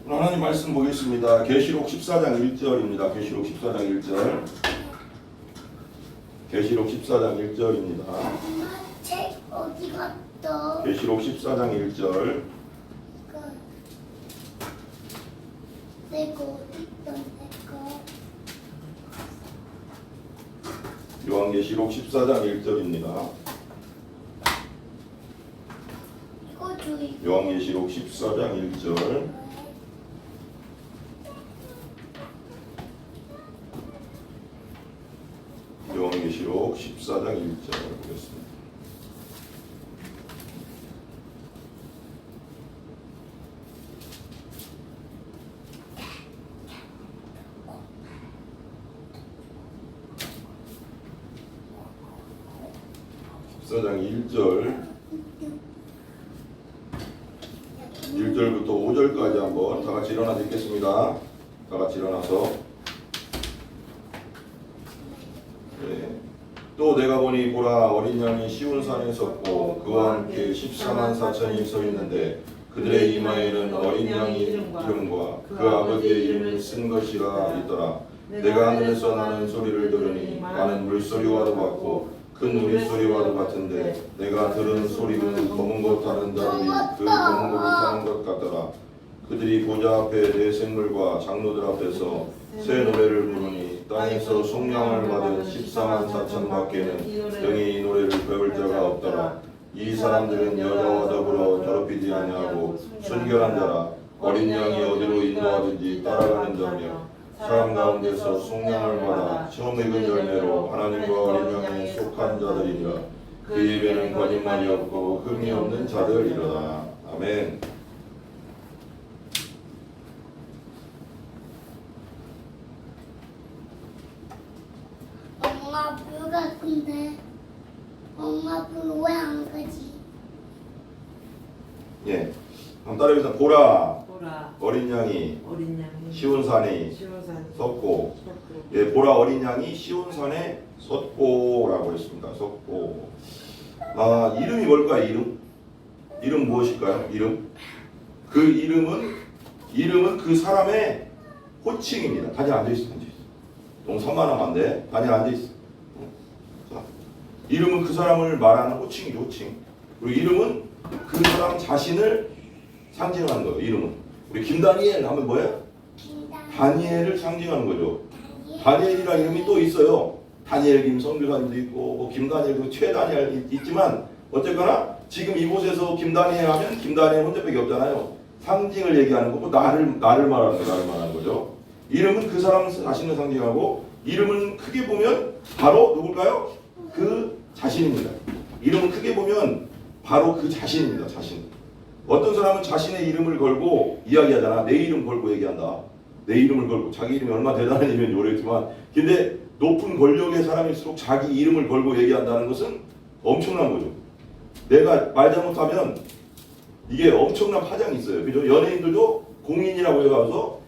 오늘 하나님 말씀 보겠습니다. 계시록 14장 1절입니다. 계시록 14장 1절. 계시록 14장 1절입니다. 엄마 책 어디 갔어? 계시록 14장 1절. 내가 어디 있던 내가 요한계시록 14장 1절입니다. 이거 줘. 요한계시록 14장 1절. 요한계시록 14장 1절 보겠습니다. 사장 1절부터 5절까지 한번 다 같이 일어나서 읽겠습니다. 다 같이 일어나서. 네. 또 내가 보니 보라 어린 양이 시온 산에 섰고 그와 함께 14만 4천이 서 있는데 그들의 이마에는 어린 양의 이름과 그 아버지의 이름을 쓴 것이라 있더라. 내가 하늘에서 나는 소리를 들으니 많은 물소리와도 같고 큰 우리소리와도 같은데 내가 들은 소리는 검은 것 타는 자들이 그 검은 것을 타는 것 같더라. 그들이 보좌 앞에 네 생물과 장로들 앞에서 새 노래를 부르니 땅에서 속량을 받은 14만 4천 밖에는 영이 이 노래를 배울 자가 없더라. 이 사람들은 여자와 더불어 더럽히지 아니하고 순결한 자라. 어린 양이 어디로 인도하든지 따라가는 자며 사람 가운데서 속량을 받아 처음 익은 열매로 하나님과 어린 양에 속한 자들이라. 그 입에는 거짓말이 없고 흠이 없는 자들이라. 아멘. 엄마 불 같은데 엄마 불 왜 안 가지? 예. 한번 따라해보자. 보라 보라 어린 양이 어린 양이 시온산에 시온산에 섰고. 섰고 예, 보라 어린 양이 시온산에 섰고라고 했습니다. 섰고. 아, 이름이 뭘까요? 이름 무엇일까요? 그 이름은 그 사람의 호칭입니다. 다들 앉아 있어. 너무 산만하면 안 돼. 다들 앉아 있어. 자, 이름은 그 사람을 말하는 호칭이죠. 호칭. 그리고 이름은 그 사람 자신을 상징하는 거예요. 이름은. 우리 김다니엘 하면 뭐예요? 다니엘을 상징하는 거죠. 다니엘이라는 이름이 또 있어요. 다니엘 김 선교사님도 있고 뭐 김다니엘도 최다니엘 있지만 어쨌거나 지금 이곳에서 김다니엘 하면 김다니엘 혼자밖에 없잖아요. 상징을 얘기하는 거고 나를 말하는 거, 나를 말하는 거죠. 이름은 그 사람 자신을 상징하고 이름은 크게 보면 바로 누굴까요? 그 자신입니다. 이름은 크게 보면 바로 그 자신입니다. 자신. 어떤 사람은 자신의 이름을 걸고 이야기하잖아. 내 이름 걸고 얘기한다. 내 이름을 걸고 자기 이름이 얼마나 대단한 이름인지 모르겠지만 근데 높은 권력의 사람일수록 자기 이름을 걸고 얘기한다는 것은 엄청난 거죠. 내가 말 잘못하면 이게 엄청난 파장이 있어요. 그죠? 연예인들도 공인이라고 해가지고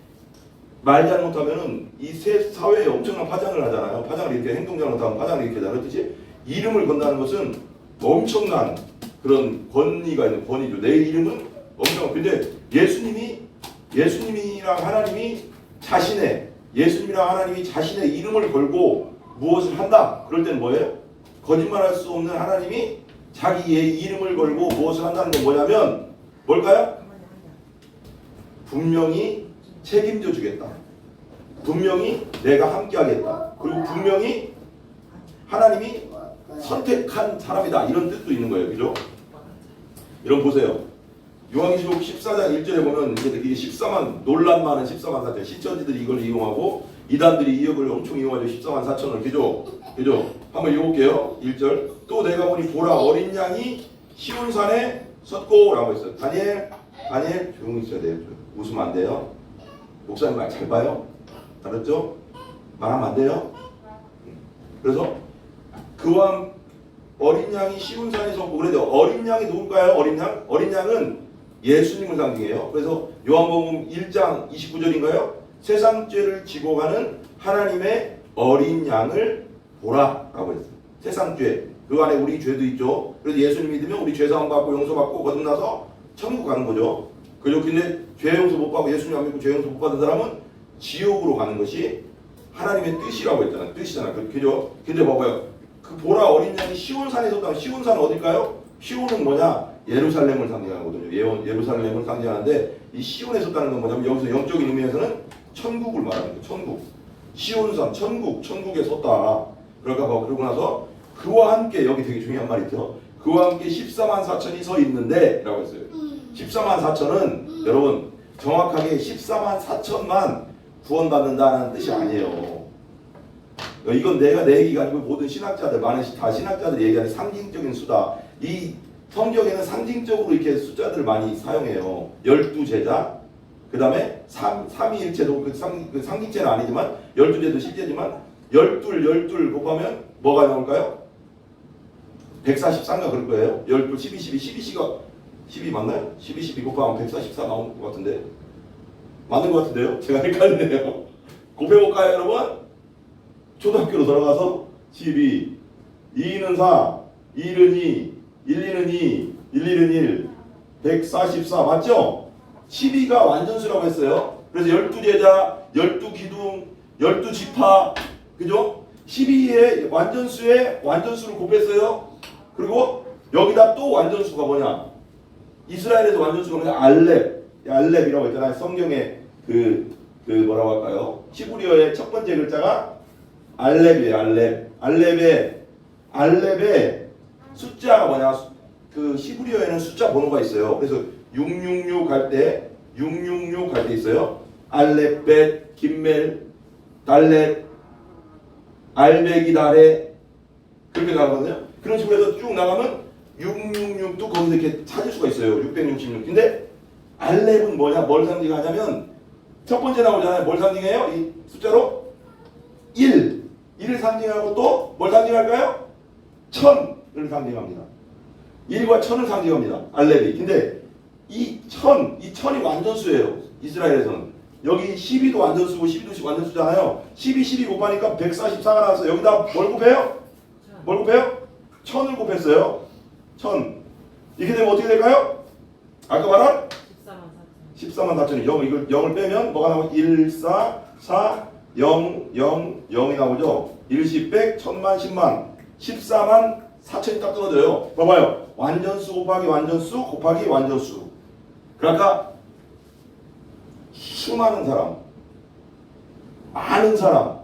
말 잘못하면은 이 사회에 엄청난 파장을 하잖아요. 파장을 이렇게 행동 잘못하면 파장을 이렇게 하잖아요. 그렇지? 이름을 건다는 것은 엄청난 그런 권위가 있는 권위죠. 내 이름은 엄청난. 근데 예수님이랑 하나님이 예수님이랑 하나님이 자신의 이름을 걸고 무엇을 한다. 그럴 때는 뭐예요? 거짓말할 수 없는 하나님이 자기의 이름을 걸고 무엇을 한다는 건 뭐냐면 뭘까요? 분명히 책임져 주겠다. 분명히 내가 함께하겠다. 그리고 분명히 하나님이 선택한 사람이다. 이런 뜻도 있는 거예요. 그죠? 여러분 보세요. 요한계시록 14장 1절에 보면 이게 14만 논란 많은 14만 4천 신천지들이 이걸 이용하고 이단들이 이역을 엄청 이용하죠. 14만 4천을 그죠? 한번 읽어볼게요. 1절. 또 내가 보니 보라 어린 양이 시온산에 섰고 라고 했어요. 다니엘 조용히 있어야 돼요. 웃으면 안 돼요. 목사님 말 잘 봐요. 알았죠? 말하면 안 돼요. 그래서 그와 어린 양이 시온산에 섰고 그래도 어린 양이 누굴까요? 어린 양은 예수님을 상징해요. 그래서 요한복음 1장 29절인가요? 세상 죄를 지고 가는 하나님의 어린 양을 보라라고 했어요. 세상 죄. 그 안에 우리 죄도 있죠. 그래서 예수님 믿으면 우리 죄사함 받고 용서받고 거듭나서 천국 가는 거죠. 그죠? 근데 죄 용서 못 받고 예수님 안 믿고 죄 용서 못 받은 사람은 지옥으로 가는 것이 하나님의 뜻이라고 했잖아요. 뜻이잖아요. 그죠? 근데 봐봐요. 그 보라 어린 양이 시온산에 섰다면 시온산은 어딜까요? 시온은 뭐냐? 예루살렘을 상징하거든요. 예루살렘을 상징하는데 이 시온에 섰다는 건 뭐냐면 여기서 영적인 의미에서는 천국을 말하는 거예요. 천국. 시온산, 천국에 섰다. 그러니까 그러고 나서 그와 함께 여기 되게 중요한 말이 있죠. 그와 함께 14만 4천이 서 있는데 라고 했어요. 14만 4천은 여러분 정확하게 14만 4천만 구원받는다는 뜻이 아니에요. 이건 내가 내 얘기가 아니고 모든 신학자들 많은 다 신학자들 얘기하는 상징적인 수다. 이 성경에는 상징적으로 이렇게 숫자들 많이 사용해요. 12제자, 그 다음에 삼위일체도 그 상징체는 아니지만 12제도 실제지만 12 곱하면 뭐가 나올까요? 144인가 그럴 거예요. 12, 12가 12 맞나요? 12 곱하면 144 나오는 것 같은데 맞는 것 같은데요? 제가 헷갈리네요. 곱해볼까요 여러분? 초등학교로 돌아가서 12, 2는 4, 1은 2, 1은 2, 1은 1, 144 맞죠? 12가 완전수라고 했어요. 그래서 12제자, 12기둥, 12지파 그죠? 12의 완전수에 완전수를 곱했어요. 그리고 여기다 또 완전수가 뭐냐? 이스라엘에서 완전수가 뭐냐? 알렙이라고 했잖아요. 성경에 그 뭐라고 할까요? 히브리어의 첫 번째 글자가 알렙이에요. 알렙의 숫자가 뭐냐? 그 히브리어에는 숫자 번호가 있어요. 그래서 666 할 때 있어요. 알렙, 김멜, 달렛, 알베기 달에 그렇게 나가거든요. 그런 식으로 해서 쭉 나가면 666도 거기서 이렇게 찾을 수가 있어요. 666. 근데 알렙은 뭐냐? 뭘 상징하냐면 첫 번째 나오잖아요. 뭘 상징해요? 이 숫자로 1을 상징하고 또 뭘 상징할까요? 1000을 상징합니다. 1과 1000을 상징합니다. 알렙이. 근데 이 1000이 완전수예요. 이스라엘에서는. 여기 12도 완전수고 12도 완전수잖아요. 12 곱하니까 144가 나왔어요. 여기다 뭘 곱해요? 1000을 곱했어요. 1000. 이렇게 되면 어떻게 될까요? 아까 말한 14만 4천이 이걸 0을 빼면 뭐가 나오죠? 1, 4, 4, 0, 0, 0이 나오죠. 1십 100, 1000만, 10만, 14만 4천이 딱 떨어져요. 봐봐요. 완전수 곱하기 완전수 곱하기 완전수. 그러니까 수많은 사람, 많은 사람,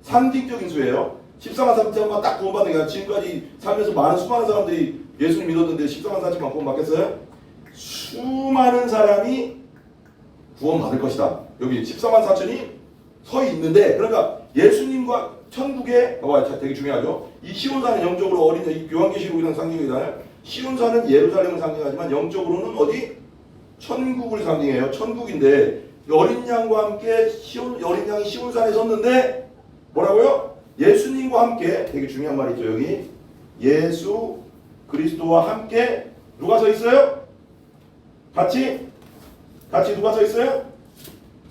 상징적인 수예요. 14만 4천만 딱 구원받는 게 아니라 지금까지 살면서 수많은 사람들이 예수님 믿었는데 14만 4천만 구원받겠어요? 수많은 사람이 구원받을 것이다. 여기 14만 4천이 서 있는데 그러니까 예수님과 천국에 되게 중요하죠. 이 시온산은 영적으로 어린 요한계시록이라는 상징이잖아요. 시온산은 예루살렘을 상징하지만 영적으로는 어디? 천국을 상징해요. 천국인데 어린 양과 함께 어린 양이 시온산에 섰는데 뭐라고요? 예수님과 함께 되게 중요한 말이죠. 여기 예수 그리스도와 함께 누가 서 있어요? 같이 누가 서 있어요?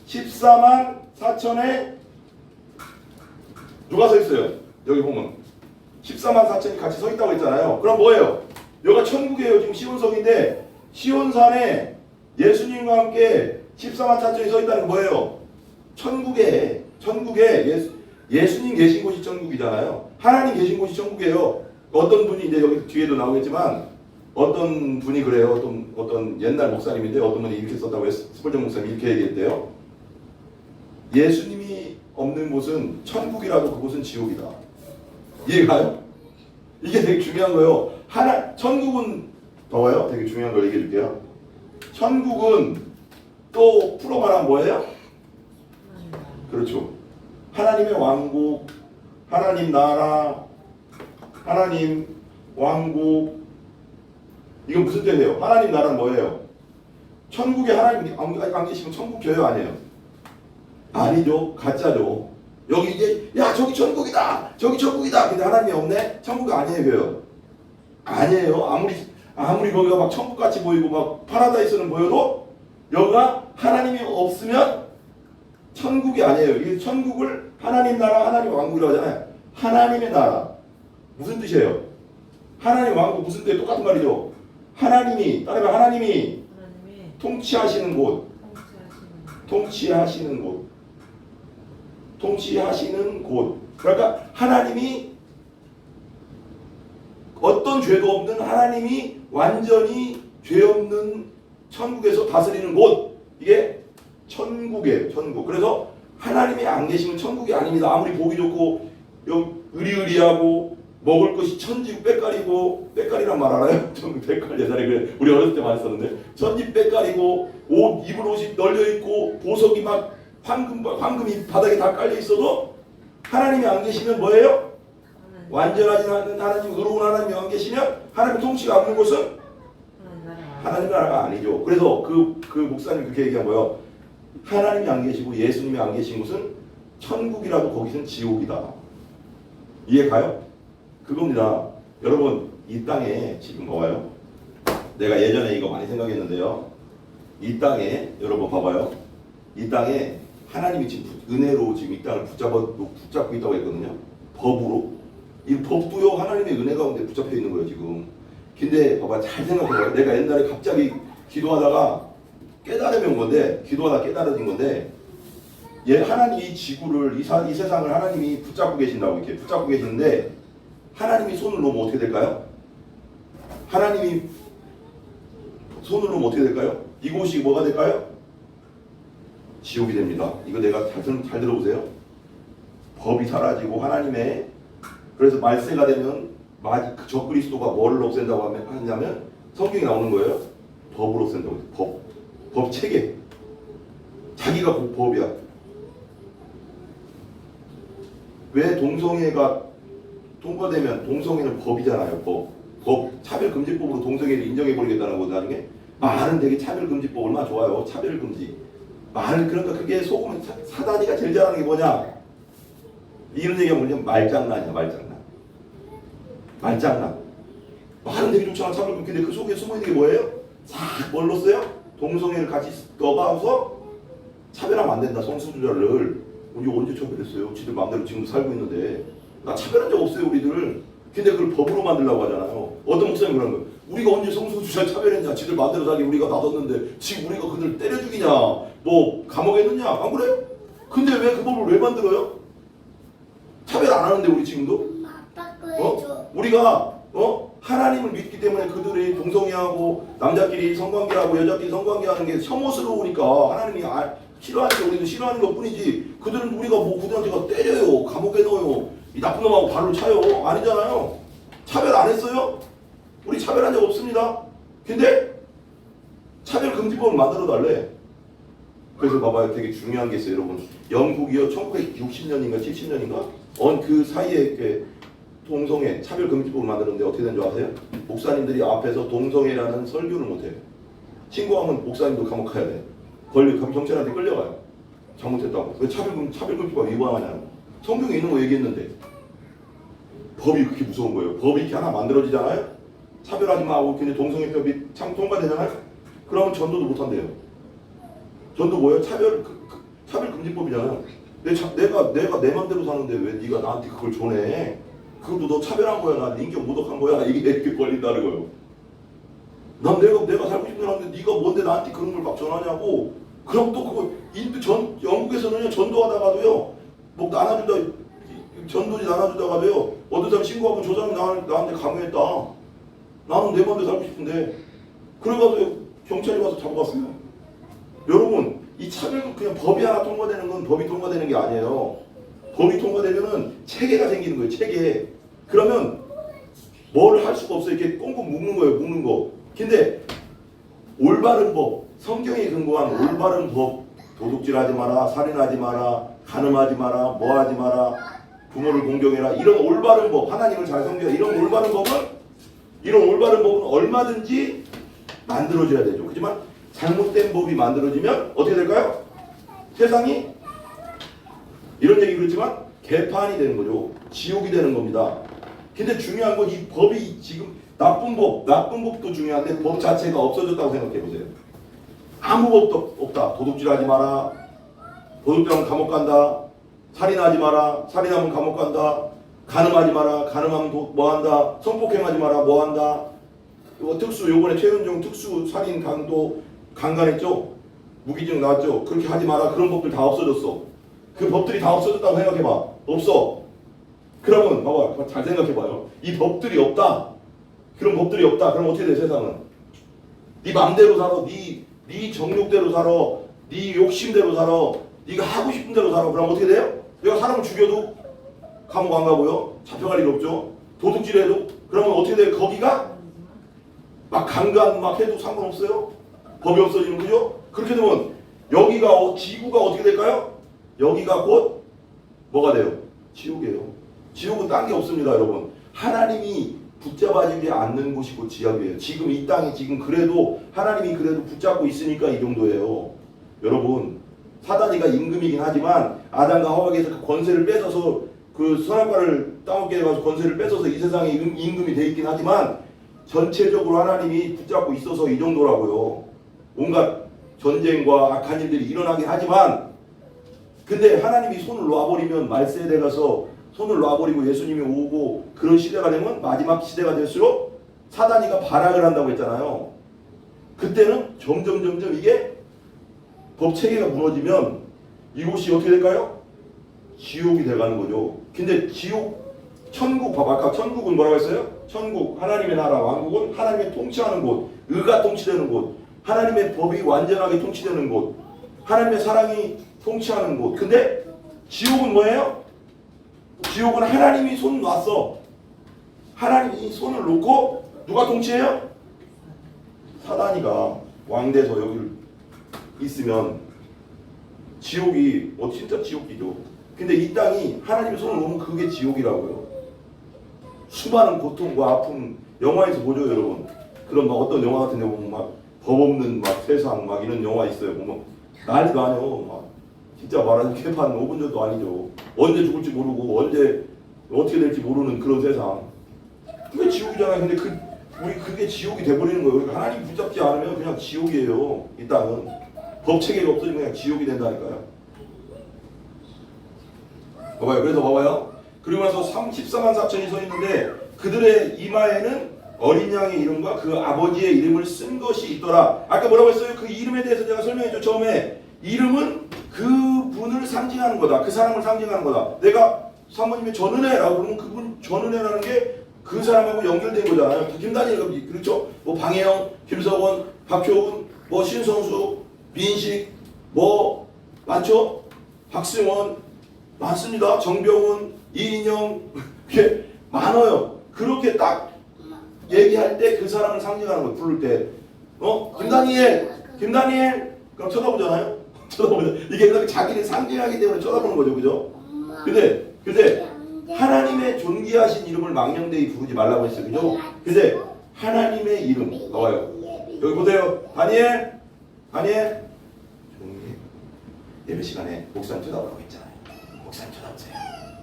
14만 4천에 누가 서 있어요? 여기 보면 14만 4천이 같이 서 있다고 했잖아요. 그럼 뭐예요? 여기가 천국이에요. 지금 시온성인데 시온산에 예수님과 함께 14만 4천이 서 있다는 게 뭐예요? 천국에 예수님 계신 곳이 천국이잖아요. 하나님 계신 곳이 천국이에요. 어떤 분이 이제 여기 뒤에도 나오겠지만 어떤 분이 그래요. 어떤 옛날 목사님인데 어떤 분이 이렇게 썼다고 했어요. 스펄전 목사님이 이렇게 얘기했대요. 예수님이 없는 곳은 천국이라도 그곳은 지옥이다. 이해가요? 이게 되게 중요한 거예요. 천국은 더워요. 되게 중요한 걸 얘기해 줄게요. 천국은 또 풀어 말하면 뭐예요? 그렇죠. 하나님의 왕국, 하나님 나라, 하나님 왕국. 이건 무슨 뜻이에요? 하나님 나라는 뭐예요? 천국에 하나님 안 계시면 천국 줘요? 아니에요? 아니죠. 가짜죠. 여기 이제 야 저기 천국이다. 저기 천국이다. 근데 하나님이 없네? 천국이 아니에요. 아니에요. 아무리 거기가 막 천국같이 보이고 막 파라다이스는 보여도 여기가 하나님이 없으면 천국이 아니에요. 이 천국을 하나님 나라, 하나님 왕국이라고 하잖아요. 하나님의 나라. 무슨 뜻이에요? 하나님 왕국 무슨 뜻? 똑같은 말이죠. 하나님이 통치하시는 곳. 통치하시는 곳. 통치하시는 곳. 그러니까 하나님이 어떤 죄도 없는 하나님이 완전히 죄 없는 천국에서 다스리는 곳. 이게 천국이에요. 천국. 그래서 하나님이 안 계시면 천국이 아닙니다. 아무리 보기 좋고 의리의리하고 먹을 것이 천지 빽깔이고, 빽깔이란 말 알아요? 좀 빽깔 옛날에 그래. 우리 어렸을 때 많이 썼는데 천지 빽깔이고 입을 옷이 널려 있고 보석이 막 황금이 바닥에 다 깔려 있어도 하나님이 안 계시면 뭐예요? 완전하지 않은 하나님, 의로운 하나님이 안 계시면 하나님 통치가 없는 곳은 하나님 나라가 아니죠. 그래서 그 목사님 그렇게 얘기한 거예요. 하나님이 안 계시고 예수님이 안 계신 곳은 천국이라도 거기선 지옥이다. 이해 가요? 그겁니다. 여러분 이 땅에 지금 뭐예요? 내가 예전에 이거 많이 생각했는데요. 이 땅에 여러분 봐봐요. 이 땅에 하나님이 지금 은혜로 지금 이 땅을 붙잡고 있다고 했거든요. 법으로. 이 법도요 하나님의 은혜 가운데 붙잡혀 있는 거예요 지금. 근데 봐봐 잘 생각해봐요. 내가 옛날에 갑자기 기도하다가 깨달음이 온 건데, 기도하다 깨달아진 건데, 하나님 이 지구를 이 세상을 하나님이 붙잡고 계신다고 이렇게 붙잡고 계시는데, 하나님이 손을 놓으면 어떻게 될까요? 하나님이 손을 놓으면 어떻게 될까요? 이곳이 뭐가 될까요? 지옥이 됩니다. 이거 내가 잘 들어보세요. 법이 사라지고 하나님의, 그래서 말세가 되면 적그리스도가 뭐를 없앤다고 하냐면 성경에 나오는 거예요. 법을 없앤다고 해요. 법 체계. 자기가 법이야. 왜 동성애가 통과되면, 동성애는 법이잖아요. 법 차별금지법으로 동성애를 인정해버리겠다는 거죠. 나중에 말은 되게 차별금지법 얼마나 좋아요. 차별금지 말. 그러니까 그게 속으면 사단이가 제일 잘하는 게 뭐냐, 이런 얘기하면 뭐냐, 말장난이야. 말장난. 말은 되게 좋잖아. 차별금지. 근데 그 속에 숨어있는 게 뭐예요? 싹 뭘 넣었어요? 동성애를 같이 넣어가서 차별하면 안 된다. 성소수자를 우리 언제 차별했어요? 지들 마음대로 지금도 살고 있는데. 나 차별한 적 없어요 우리들. 근데 그걸 법으로 만들려고 하잖아요. 어떤 목사님 그러는 거예요. 우리가 언제 성소수자 차별했냐? 지들 마음대로 살게 우리가 놔뒀는데 지금 우리가 그들 때려 죽이냐? 뭐 감옥에 넣냐? 안 그래요? 근데 왜 그 법을 왜 만들어요? 차별 안 하는데 우리 지금도? 아빠 거 해줘. 우리가 하나님을 믿기 때문에 그들이 동성애하고 남자끼리 성관계하고 여자끼리 성관계하는 게 혐오스러우니까 하나님이 싫어하니까 우리도 싫어하는 것 뿐이지, 그들은 우리가 뭐 그들한테 때려요, 감옥에 넣어요, 이 나쁜 놈하고 발로 차요. 아니잖아요. 차별 안 했어요? 우리 차별한 적 없습니다. 근데 차별금지법을 만들어 달래. 그래서 봐봐요. 되게 중요한 게 있어요 여러분. 영국이요 1960년인가 70년인가 그 사이에 이렇게 동성애 차별금지법을 만드는데 어떻게 된 줄 아세요? 목사님들이 앞에서 동성애라는 설교를 못해요. 신고하면 목사님도 감옥 가야 돼. 경찰한테 끌려가요. 잘못했다고. 왜 차별금지법 위반하냐. 성경에 있는 거 얘기했는데. 법이 그렇게 무서운 거예요. 법이 이렇게 하나 만들어지잖아요. 차별하지 마 하고 근데 동성애법이 통과되잖아요. 그러면 전도도 못한대요. 전도 뭐예요? 차별금지법이잖아요. 내가 내 맘대로 사는데 왜 네가 나한테 그걸 전해? 그것도 너 차별한 거야. 나 인격 모독한 거야. 이게 이렇게 걸린다는 거예요. 난 내가 살고 싶은 사람인데 네가 뭔데 나한테 그런 걸 막 전하냐고. 그럼 또 그거 영국에서는요 전도하다가도요 뭐 전도지 나눠주다가도요 어떤 사람 신고하면 저 사람이 나한테 강요했다. 나는 내 맘대로 살고 싶은데. 그래가지고 경찰이 와서 잡아갔어요. 여러분 이 차별은 그냥 법이 하나 통과되는 건 법이 통과되는 게 아니에요. 법이 통과되면은 체계가 생기는 거예요. 체계. 그러면 뭘 할 수가 없어요. 이렇게 꽁꽁 묶는 거예요. 묶는 거. 근데 올바른 법, 성경에 근거한 올바른 법, 도둑질하지 마라, 살인하지 마라, 간음하지 마라, 뭐하지 마라, 부모를 공경해라, 이런 올바른 법, 하나님을 잘 섬겨라, 이런 올바른 법은 얼마든지 만들어져야 되죠. 그렇지만 잘못된 법이 만들어지면 어떻게 될까요? 세상이 이런 얘기 그렇지만 개판이 되는 거죠. 지옥이 되는 겁니다. 근데 중요한 건 이 법이 지금 나쁜 법도 중요한데 법 자체가 없어졌다고 생각해 보세요. 아무 법도 없다. 도둑질하지 마라. 도둑질하면 감옥 간다. 살인하지 마라. 살인하면 감옥 간다. 간음하지 마라. 간음하면 뭐 한다. 성폭행하지 마라. 뭐 한다. 요번에 최은종 특수 살인 강도 강간했죠. 무기징역 나왔죠? 그렇게 하지 마라. 그런 법들 다 없어졌어. 그 법들이 다 없어졌다고 생각해봐. 없어. 그러면 봐봐. 잘 생각해봐요. 이 법들이 없다. 그런 법들이 없다. 그럼 어떻게 돼 세상은? 네 맘대로 살아. 네 정욕대로 살아. 네 욕심대로 살아. 네가 하고 싶은 대로 살아. 그럼 어떻게 돼요? 내가 사람을 죽여도 감옥 안 가고요. 잡혀갈 일 없죠. 도둑질해도 그러면 어떻게 돼요? 거기가 막 강간 막 해도 상관없어요. 법이 없어지는 거죠. 그렇게 되면 여기가 지구가 어떻게 될까요? 여기가 곧 뭐가 돼요? 지옥이에요. 지옥은 딴 게 없습니다, 여러분. 하나님이 붙잡아지지 않는 곳이 곧 지옥이에요. 지금 이 땅이 지금 그래도 하나님이 그래도 붙잡고 있으니까 이 정도예요. 여러분, 사단이가 임금이긴 하지만 아담과 하와에게서 그 권세를 뺏어서 그 선악과를 따먹게 돼가지고 권세를 뺏어서 이 세상에 임금이 돼 있긴 하지만 전체적으로 하나님이 붙잡고 있어서 이 정도라고요. 온갖 전쟁과 악한 일들이 일어나긴 하지만 근데 하나님이 손을 놔버리면 말세에 가서 손을 놔버리고 예수님이 오고 그런 시대가 되면 마지막 시대가 될수록 사단이가 발악을 한다고 했잖아요. 그때는 점점 이게 법체계가 무너지면 이곳이 어떻게 될까요? 지옥이 돼가는 거죠. 근데 지옥, 천국, 봐봐. 아까 천국은 뭐라고 했어요? 천국, 하나님의 나라, 왕국은 하나님의 통치하는 곳, 의가 통치되는 곳, 하나님의 법이 완전하게 통치되는 곳, 하나님의 사랑이 통치하는 곳. 근데 지옥은 뭐예요? 지옥은 하나님이 손 놨어. 하나님이 손을 놓고 누가 통치해요? 사단이가 왕돼서 여기를 있으면 지옥이 진짜 지옥이죠. 근데 이 땅이 하나님의 손을 놓으면 그게 지옥이라고요. 수많은 고통과 아픔 영화에서 보죠, 여러분. 그런 막 어떤 영화 같은 데 보면 막 법 없는 막 세상 막 이런 영화 있어요. 보면 난리도 아니요. 막 진짜 말하자면 개판 5분 전도 아니죠. 언제 죽을지 모르고 언제 어떻게 될지 모르는 그런 세상. 그게 지옥이잖아요. 근데 우리 그게 지옥이 돼버리는 거예요. 그러니까 하나님 붙잡지 않으면 그냥 지옥이에요. 이 땅은 법 체계가 없어지면 그냥 지옥이 된다니까요. 봐봐요. 그래서 봐봐요. 그리고 나서 14만 4천이 서 있는데 그들의 이마에는 어린 양의 이름과 그 아버지의 이름을 쓴 것이 있더라. 아까 뭐라고 했어요? 그 이름에 대해서 제가 설명했죠. 처음에 이름은 그 분을 상징하는 거다. 그 사람을 상징하는 거다. 내가 사모님의 전은혜라고 그러면 그분 전은혜라는 게 그 사람하고 연결된 거잖아요. 김단일 그렇죠? 뭐 방혜영, 김석원, 박효은, 뭐 신성수, 민식, 뭐 많죠? 박승원 많습니다. 정병훈, 이인영 이게 많아요. 그렇게 딱 얘기할 때 그 사람을 상징하는 거예요. 부를 때 김다니엘 그럼 쳐다보잖아요. 쳐다보죠. 이게 자기를 상징하기 때문에 쳐다보는 거죠, 그죠? 근데 하나님의 존귀하신 이름을 망령되이 부르지 말라고 했어요, 그죠? 근데 하나님의 이름 나와요. 여기 보세요, 다니엘 조용히 해. 예배 시간에 목사님 쳐다보라고 했잖아요. 목사님 쳐다보세요.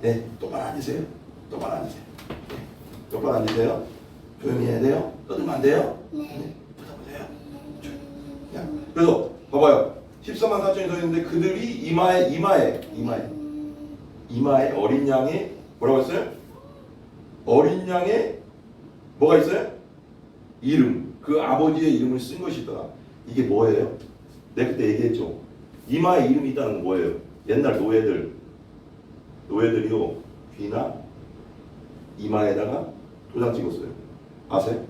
네, 똑바로 앉으세요. 똑바로 앉으세요. 네, 똑바로 앉으세요. 조용히 해야 돼요. 떠들면 안 돼요. 네, 쳐다보세요. 그래서 봐봐요. 14만 4천이 서 있는데 그들이 이마에 어린 양의 뭐라고 했어요? 어린 양의 뭐가 있어요? 이름, 그 아버지의 이름을 쓴 것이 있더라. 이게 뭐예요? 내가 그때 얘기했죠. 이마에 이름이 있다는 건 뭐예요? 옛날 노예들이요 귀나 이마에다가 도장 찍었어요. 아세요?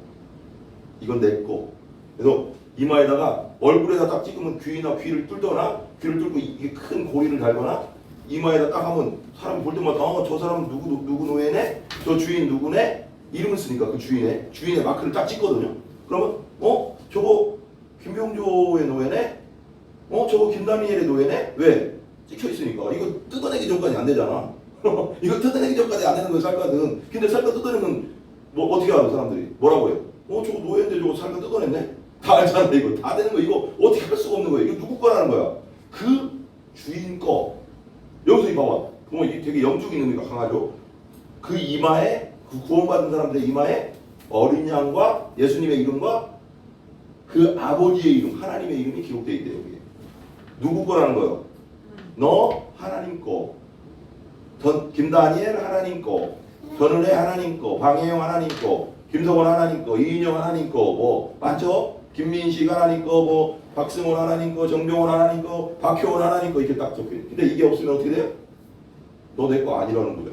이건 내 거. 그래서 이마에다가 얼굴에다 딱 찍으면 귀를 뚫거나 귀를 뚫고 이게 큰 고리를 달거나 이마에다 딱 하면 사람 볼 때마다 저 사람은 누구 노예네? 저 주인 누구네? 이름을 쓰니까 그 주인의 마크를 딱 찍거든요. 그러면 저거 김병조의 노예네? 저거 김다니엘의 노예네? 왜? 찍혀 있으니까. 이거 뜯어내기 전까지 안 되잖아. 이거 뜯어내기 전까지 안 되는 거야, 살갗은. 근데 살갗 뜯어내면 뭐 어떻게 알아, 사람들이? 뭐라고 해요? 저거 노예인데 저거 살갗 뜯어냈네? 다 알잖아, 이거. 다 되는 거. 이거 어떻게 할 수가 없는 거예요. 이거 누구 거라는 거야? 그 주인 거. 여기서 이 봐봐. 보면 이게 되게 영적인 의미가 강하죠. 그 이마에, 그 구원받은 사람들의 이마에 어린 양과 예수님의 이름과 그 아버지의 이름, 하나님의 이름이 기록되어 있대요. 여기. 누구 거라는 거예요? 너 하나님 거. 김다니엘 하나님 거. 전은혜 하나님 거. 방혜영 하나님 거. 김석원 하나님 거. 이인영 하나님 거. 뭐 많죠? 김민식 하나님 거, 뭐 박승원 하나님 거, 정병원 하나님 거, 박효원 하나님 거 이렇게 딱 적혀요. 근데 이게 없으면 어떻게 돼요? 너 내 거 아니라는 거죠.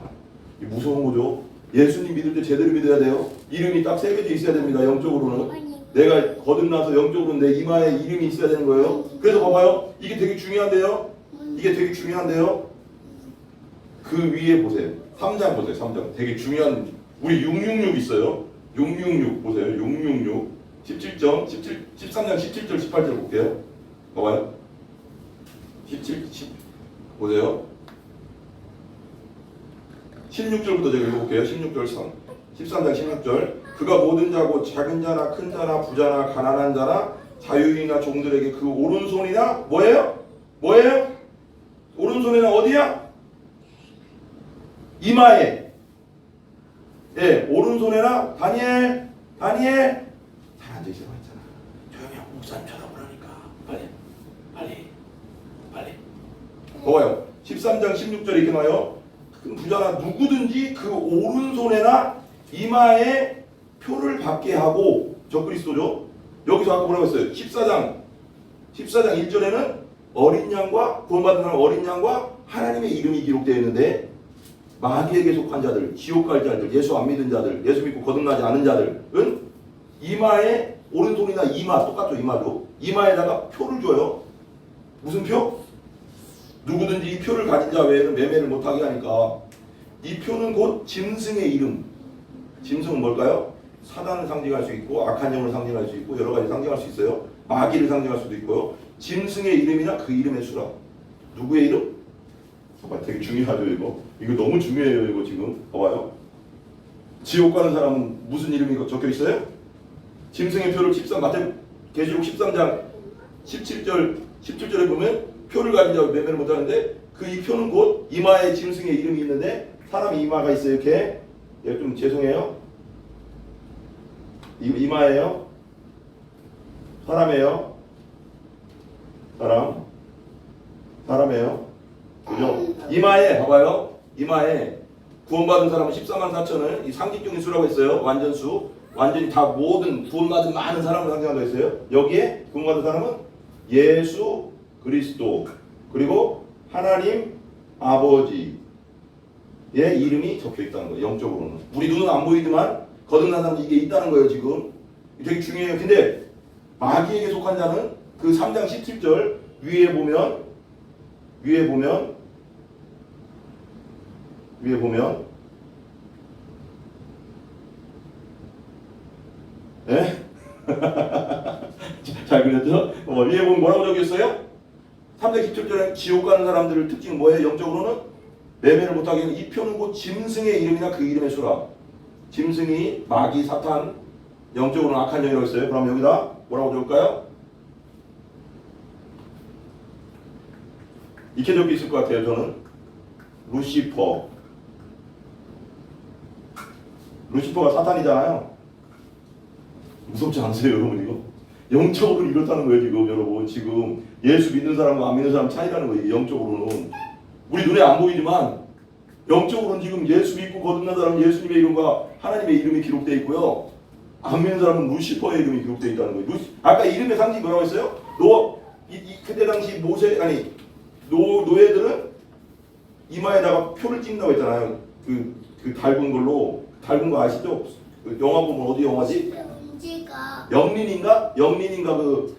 이 무서운 거죠. 예수님 믿을 때 제대로 믿어야 돼요. 이름이 딱 새겨져 있어야 됩니다. 영적으로는. 내가 거듭나서 영적으로는 내 이마에 이름이 있어야 되는 거예요. 그래서 봐봐요. 이게 되게 중요한데요. 이게 되게 중요한데요. 그 위에 보세요. 3장 보세요. 3장. 되게 중요한 우리 666 있어요. 666 보세요. 666 13장 17절 18절 볼게요. 봐봐요. 10 보세요. 16절부터 제가 읽어볼게요. 16절 13장 16절 그가 모든 자고 작은 자나 큰 자나 부자나 가난한 자나 자유인이나 종들에게 그 오른손이나 뭐예요? 뭐예요? 오른손이나 어디야? 이마에. 예, 오른손에나 다니엘 잘 앉아있어봐 했잖아. 조용히 하고 목사님 쳐다보라니까. 빨리 봐봐요. 13장 16절에 이렇게 나와요. 그 부자나 누구든지 그 오른손에나 이마에 표를 받게 하고 적그리스도죠. 여기서 아까 뭐라고 했어요? 14장 1절에는 어린 양과 구원받은 사람 어린 양과 하나님의 이름이 기록되어 있는데 마귀에게 속한 자들, 지옥 갈 자들, 예수 안 믿은 자들, 예수 믿고 거듭나지 않은 자들은 이마에 오른손이나 이마 똑같죠. 이마도 이마에다가 표를 줘요. 무슨 표? 누구든지 이 표를 가진 자 외에는 매매를 못하게 하니까 이 표는 곧 짐승의 이름. 짐승은 뭘까요? 사단을 상징할 수 있고 악한 영을 상징할 수 있고 여러 가지 상징할 수 있어요. 마귀를 상징할 수도 있고요. 짐승의 이름이나 그 이름의 수라. 누구의 이름? 봐봐, 되게 중요하죠 이거. 이거 너무 중요해요 이거 지금. 봐봐요. 지옥 가는 사람은 무슨 이름이 적혀 있어요? 짐승의 표를 계시록 13장 17절에 보면 표를 가진 자가 매매를 못하는데 그 이 표는 곧 이마에 짐승의 이름이 있는데 사람이 이마가 있어요. 이렇게. 예, 좀 죄송해요. 이마예요. 사람이에요. 사람이에요. 그죠? 이마에 봐봐요. 이마에 구원받은 사람은 14만 4천을 이 상징적인 수라고 했어요. 완전수. 완전히 다 모든 구원받은 많은 사람을 상징한다고 했어요. 여기에 구원받은 사람은 예수 그리스도 그리고 하나님 아버지의 이름이 적혀 있다는 거예요. 영적으로는. 우리 눈은 안 보이지만 거듭난 사람은 이게 있다는 거예요. 지금. 되게 중요해요. 근데 마귀에게 속한 자는 그 3장 17절 위에 보면 예? 잘 그렸죠? 위에 보면 뭐라고 적혔어요? 3장 17절에 지옥 가는 사람들의 특징은 뭐예요? 영적으로는 매매를 못하게 하는 이 표는 곧 짐승의 이름이나 그 이름의 수라. 짐승이 마귀 사탄 영적으로는 악한 영이라고 했어요. 그럼 여기다 뭐라고 적을까요? 이렇게 적혀 있을 것 같아요. 저는 루시퍼가 사탄이잖아요. 무섭지 않으세요 여러분 이거? 영적으로 이렇다는 거예요 지금 여러분. 지금 예수 믿는 사람과 안 믿는 사람 차이라는 거예요. 영적으로는 우리 눈에 안 보이지만 영적으로는 지금 예수 믿고 거듭난 사람은 예수님의 이름과 하나님의 이름이 기록되어 있고요. 안 믿는 사람은 루시퍼의 이름이 기록되어 있다는 거예요. 아까 이름의 상징이 뭐라고 했어요? 그때 당시 노예들은 이마에다가 표를 찍는다고 했잖아요. 그 달군 거 아시죠? 그 영화 보면 어디 영화지? 영린인가 그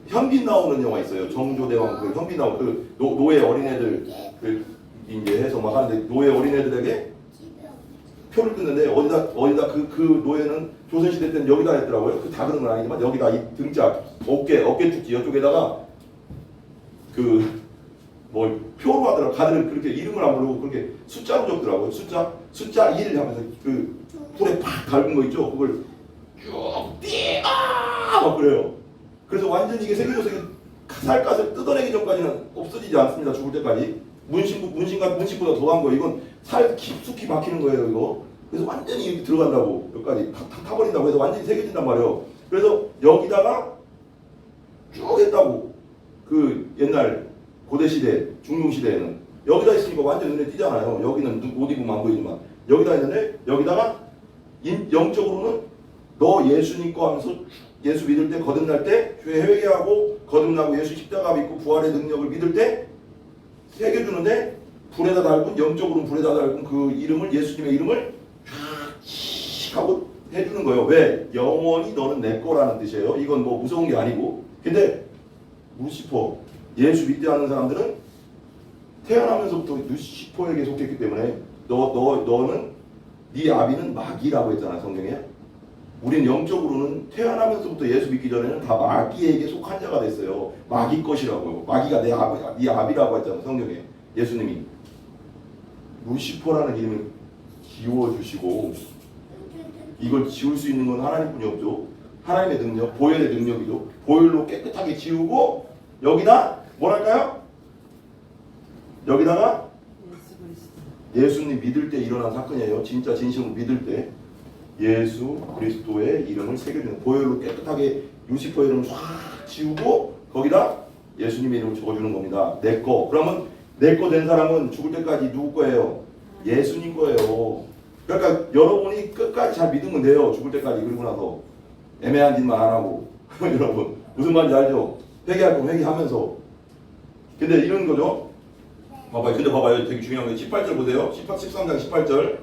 현빈 나오는 영화 있어요. 정조대왕 그 현빈 나오는 그 노예 어린애들 그 이제 해서 막 하는데 노예 어린애들에게 표를 끊는데 어디다 그 노예는 조선시대 때는 여기다 했더라고요. 그 다 그런 건 아니지만 여기다 이 등짝 어깨 축지 이쪽에다가 표로 하더라고. 다들 그렇게 이름을 안 부르고 그렇게 숫자로 적더라고요. 숫자 1 하면서 그 풀에 팍 밟은 거 있죠. 그걸 쭉 막 그래요. 그래서 완전히 이게 새겨져서 살갗을 뜯어내기 전까지는 없어지지 않습니다. 죽을 때까지. 문신보다 더한 거. 이건 살 깊숙이 박히는 거예요. 이거. 그래서 완전히 이렇게 들어간다고. 여기까지 다 타버린다고 해서 완전히 새겨진단 말이에요. 그래서 여기다가 쭉 했다고. 그 옛날 고대시대, 중동시대에는 여기다 있으니까 완전 눈에 띄잖아요. 여기는 옷 입으면 안 보이지만 여기다 했는데 여기다가 영적으로는 너 예수 믿고 하면서 예수 믿을 때 거듭날 때 회개하고 거듭나고 예수 십자가 믿고 부활의 능력을 믿을 때 새겨주는데 불에다 달군 영적으로는 불에다 달군 그 이름을 예수님의 이름을 쫙 하고 해주는 거예요. 왜? 영원히 너는 내 거라는 뜻이에요. 이건 뭐 무서운 게 아니고. 근데 루시퍼 예수 믿지 않는 사람들은 태어나면서부터 루시퍼에게 속했기 때문에 너는 네 아비는 마귀라고 했잖아 성경에. 우린 영적으로는 태어나면서부터 예수 믿기 전에는 다 마귀에게 속한 자가 됐어요. 마귀 것이라고요. 마귀가 네 아비라고 했잖아 성경에. 예수님이 루시퍼라는 이름을 지워주시고 이걸 지울 수 있는 건 하나님뿐이 없죠. 하나님의 능력, 보혈의 능력이죠. 보혈로 깨끗하게 지우고 여기다 뭐랄까요? 여기다가 예수님 믿을 때 일어난 사건이에요. 진짜 진심으로 믿을 때 예수 그리스도의 이름을 새겨주는 보혈로 깨끗하게 루시퍼의 이름을 싹 지우고 거기다 예수님의 이름을 적어주는 겁니다. 내 거. 그러면 내 거 된 사람은 죽을 때까지 누구 거예요? 예수님 거예요. 그러니까 여러분이 끝까지 잘 믿으면 돼요. 죽을 때까지. 그리고 나서 애매한 짓만 안 하고 여러분 무슨 말인지 알죠? 회개할 거 회개하면서. 근데 이런 거죠. 봐봐요. 근데 봐봐요. 되게 중요한 게 18절 보세요. 13장 18절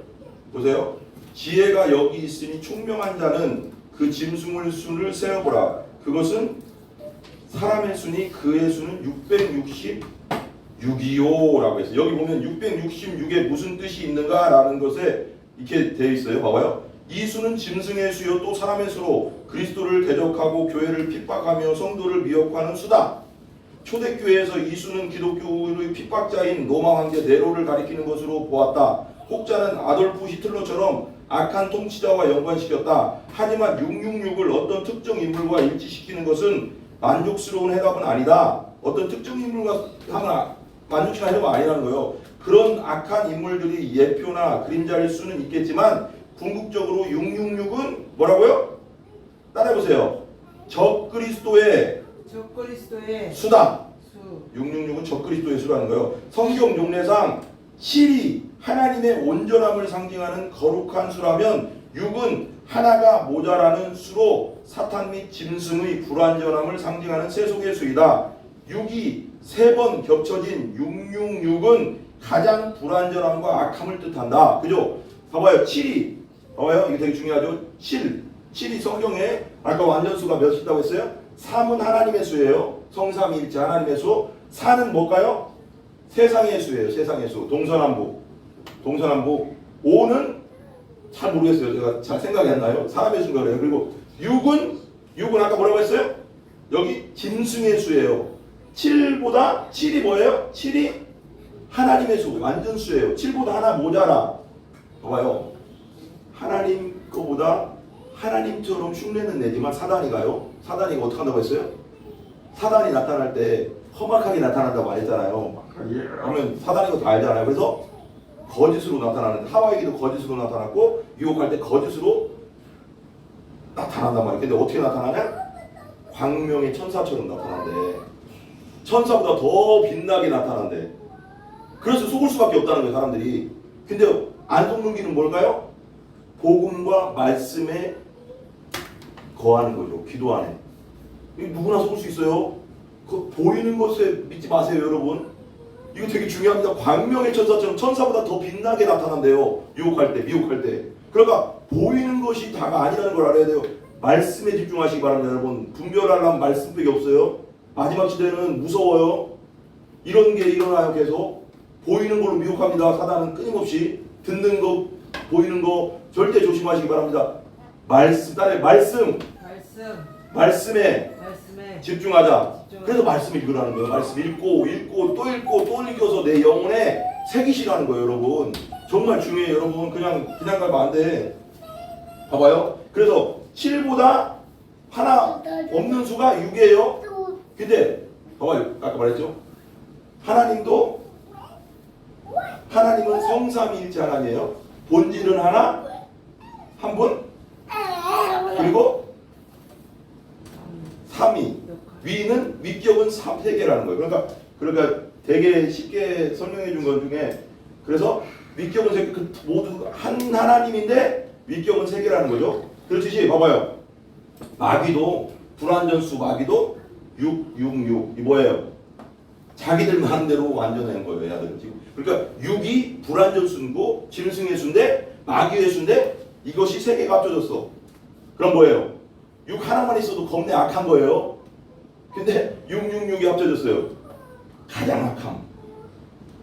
보세요. 지혜가 여기 있으니 총명한 자는 그 짐승의 수를 세어보라. 그것은 사람의 수니 그의 수는 666이요라고 했어요. 여기 보면 666에 무슨 뜻이 있는가라는 것에 이렇게 되어 있어요. 봐봐요. 이 수는 짐승의 수요 또 사람의 수로 그리스도를 대적하고 교회를 핍박하며 성도를 미혹하는 수다. 초대교회에서 이 수는 기독교의 핍박자인 로마 황제 네로를 가리키는 것으로 보았다. 혹자는 아돌프 히틀러처럼 악한 통치자와 연관시켰다. 하지만 666을 어떤 특정 인물과 일치시키는 것은 만족스러운 해답은 아니다. 어떤 특정 인물과 하면 만족스러운 해답은 아니라는 거예요. 그런 악한 인물들이 예표나 그림자일 수는 있겠지만 궁극적으로 666은 뭐라고요? 따라해보세요. 적그리스도의 수다. 666은 적그리스도의 수라는 거예요. 성경 용례상 7이 하나님의 온전함을 상징하는 거룩한 수라면 6은 하나가 모자라는 수로 사탄 및 짐승의 불완전함을 상징하는 세속의 수이다. 6이 3번 겹쳐진 666은 가장 불완전함과 악함을 뜻한다. 그죠? 봐봐요. 7이 봐봐요. 이게 되게 중요하죠. 7이 성경에 아까 완전수가 몇이라고 했어요? 3은 하나님의 수예요. 성삼위일체 하나님의 수. 4는 뭘까요? 세상의 수예요. 세상의 수. 동서남북. 5는 잘 모르겠어요. 제가 잘 생각이 안 나요. 사람의 수인가 그래요. 그리고 6은 아까 뭐라고 했어요? 여기 짐승의 수예요. 7이 뭐예요? 7이 하나님의 수. 완전 수예요. 7보다 하나 모자라. 봐봐요. 하나님 거보다 하나님처럼 흉내는 내지만 사단이 가요. 사단이 어떻게 한다고 했어요? 사단이 나타날 때 험악하게 나타난다고 했잖아요. 그러면 사단이 이거 다 알잖아요. 그래서 거짓으로 나타나는데 하와이기도 거짓으로 나타났고 유혹할 때 거짓으로 나타난단 말이에요. 근데 어떻게 나타나냐? 광명의 천사처럼 나타난대. 천사보다 더 빛나게 나타난대. 그래서 속을 수밖에 없다는 거예요. 사람들이. 근데 안 속는 길은 뭘까요? 복음과 말씀에 거하는 거죠. 기도 안에. 누구나 속을 수 있어요. 그 보이는 것에 믿지 마세요, 여러분. 이거 되게 중요합니다. 광명의 천사처럼 천사보다 더 빛나게 나타난대요. 유혹할 때, 미혹할 때. 그러니까 보이는 것이 다가 아니라는 걸 알아야 돼요. 말씀에 집중하시기 바랍니다, 여러분. 분별하려면 말씀밖에 없어요. 마지막 시대는 무서워요. 이런 게 일어나요, 계속. 보이는 걸로 미혹합니다. 사단은 끊임없이. 듣는 거, 보이는 거 절대 조심하시기 바랍니다. 말씀에 집중하자. 그래서 말씀을 읽으라는 거예요. 말씀 읽고 또 읽어서 내 영혼에 새기시라는 거예요, 여러분. 정말 중요해요, 여러분. 그냥 가면 안 돼. 봐봐요. 그래서 7보다 하나 없는 수가 6이에요. 근데 봐봐요. 아까 말했죠. 하나님은 성삼위일체 하나님이에요. 본질은 하나, 한 분, 그리고 삼위. 위는 위격은 3개라는 거예요. 그러니까 되게 쉽게 설명해 준 것 중에 그래서 위격은 3개, 모두 한 하나님인데 위격은 3개라는 거죠. 그렇듯이 봐봐요. 마귀도 불완전수 마귀도 6, 6, 6. 이 뭐예요? 자기들 마음대로 완전한 거예요. 얘들 지금. 그러니까 6이 불완전수고 짐승의 수인데 마귀의 수인데 이것이 세 개가 합쳐졌어. 그럼 뭐예요? 6 하나만 있어도 겁내 악한 거예요. 근데 666이 합쳐졌어요. 가장 악함,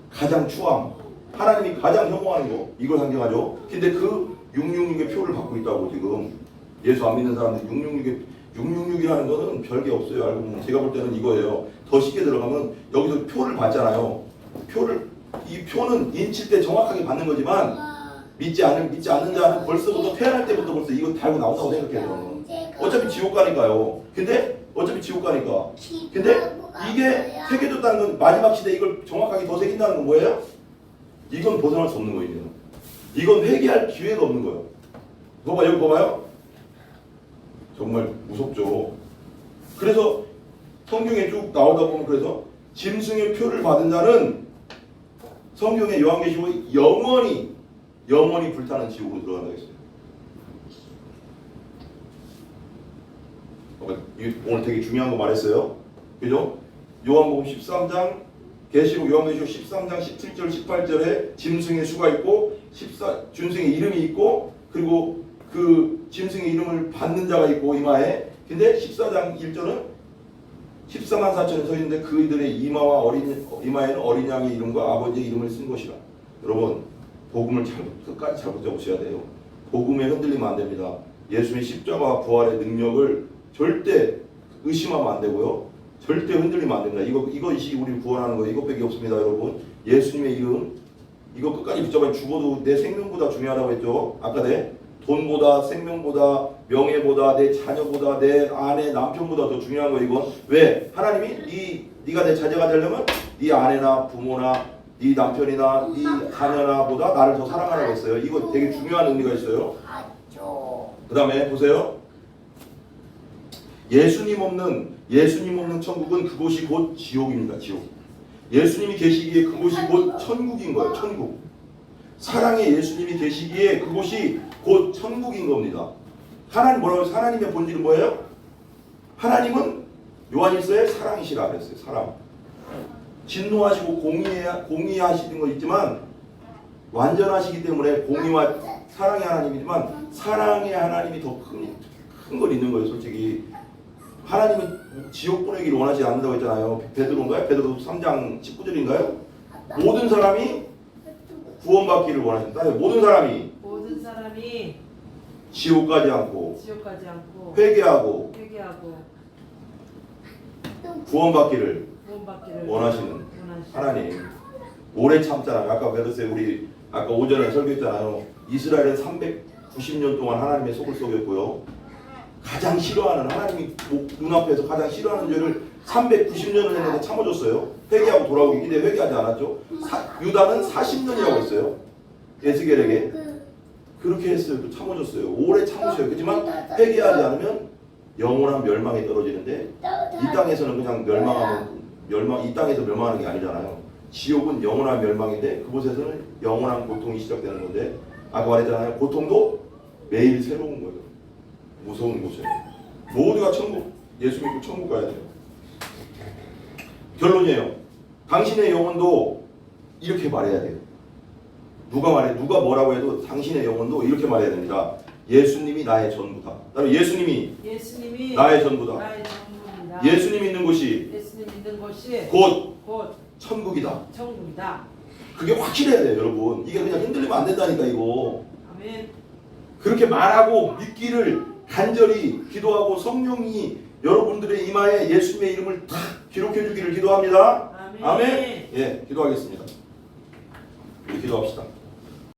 가장 추함, 하나님이 가장 혐오하는 거 이걸 상징하죠. 근데 그 666의 표를 받고 있다고 지금 예수 안 믿는 사람들 666이라는 거는 별게 없어요. 알고 보면 제가 볼 때는 이거예요. 더 쉽게 들어가면 여기서 표를 받잖아요. 이 표는 인칠 때 정확하게 받는 거지만 믿지 않는 자는 벌써부터 태어날 때부터 벌써 이거 달고 나온다고 생각해요. 어차피 지옥 가니까요. 근데 어차피 지옥 가니까. 근데 이게 새겨졌다는 건 마지막 시대 이걸 정확하게 더 새긴다는 건 뭐예요? 이건 벗어날 수 없는 거예요. 이건 회개할 기회가 없는 거예요. 봐봐 여기 봐봐요. 정말 무섭죠. 그래서 성경에 쭉 나오다 보면 그래서 짐승의 표를 받은 자는 성경의 요한계시록에 영원히 불타는 지옥으로 들어간다고 했어요. 오늘 되게 중요한 거 말했어요. 그죠? 요한복음 13장 계시록 요한계시록 13장 17절 18절에 짐승의 수가 있고 짐승의 이름이 있고 그리고 그 짐승의 이름을 받는 자가 있고 이마에. 근데 14장 1절은 14만 4천에 서 있는데 그들의 이마에는 어린 양의 이름과 아버지의 이름을 쓴 것이라. 여러분 복음을 끝까지 잘 붙잡으셔야 돼요. 복음에 흔들리면 안 됩니다. 예수님의 십자가와 부활의 능력을 절대 의심하면 안 되고요. 절대 흔들리면 안 됩니다. 이것이 우리를 구원하는 거예요. 이것밖에 없습니다, 여러분. 예수님의 이름 이거 끝까지 붙잡아야 죽어도 내 생명보다 중요하다고 했죠. 아까 돈보다 생명보다 명예보다 내 자녀보다 내 아내 남편보다 더 중요한 거예요. 이건 왜? 하나님이 네가 내 자녀가 되려면 네 아내나 부모나 네 남편이나 네 자녀나 보다 나를 더 사랑하라고 했어요. 이거 되게 중요한 의미가 있어요. 그 다음에 보세요. 예수님 없는 천국은 그곳이 곧 지옥입니다. 지옥. 예수님이 계시기에 그곳이 곧 천국인 거예요. 천국. 사랑의 예수님이 계시기에 그곳이 곧 천국인 겁니다. 하나님 뭐라고 해서 하나님의 본질은 뭐예요? 하나님은 요한일서에 사랑이시라 그랬어요. 사랑. 진노하시고 공의하시는 거 있지만 완전하시기 때문에 공의와 사랑의 하나님이지만 사랑의 하나님이 더 큰 걸 있는 거예요. 솔직히 하나님은 지옥 보내기를 원하지 않는다고 했잖아요. 베드로인가요? 베드로 3장 19절인가요? 모든 사람이 구원받기를 원하신다. 모든 사람이 지옥 가지 않고 회개하고 구원받기를 원하시는 하나님. 오래 참잖아요. 아까 베드로에 우리 아까 오전에 설교했잖아요. 이스라엘은 390년 동안 하나님의 속을 썩였고요. 가장 싫어하는 하나님이 눈앞에서 가장 싫어하는 죄를 390년을 했는데 참아줬어요. 회개하고 돌아오기. 근데 회개하지 않았죠. 유다는 40년이라고 했어요. 에스겔에게. 그렇게 했어요. 또 참아줬어요. 오래 참으셔요. 그렇지만 회개하지 않으면 영원한 멸망에 떨어지는데 이 땅에서는 그냥 이 땅에서 멸망하는 게 아니잖아요. 지옥은 영원한 멸망인데 그곳에서는 영원한 고통이 시작되는 건데 아까 말했잖아요. 고통도 매일 새로운 거예요. 무서운 곳이에요. 모두가 천국, 예수 믿고 천국 가야 돼요. 결론이에요. 당신의 영혼도 이렇게 말해야 돼요. 누가 뭐라고 해도 당신의 영혼도 이렇게 말해야 됩니다. 예수님이 나의 전부다. 나는 예수님이 나의 전부다. 예수님 있는 곳이 곧 천국이다. 그게 확실해야 돼요, 여러분. 이게 그냥 흔들리면 안 된다니까 이거. 아멘. 그렇게 말하고 믿기를 간절히 기도하고 성령이 여러분들의 이마에 예수님의 이름을 다 기록해 주기를 기도합니다. 아멘. 예, 기도하겠습니다. 우리 기도합시다.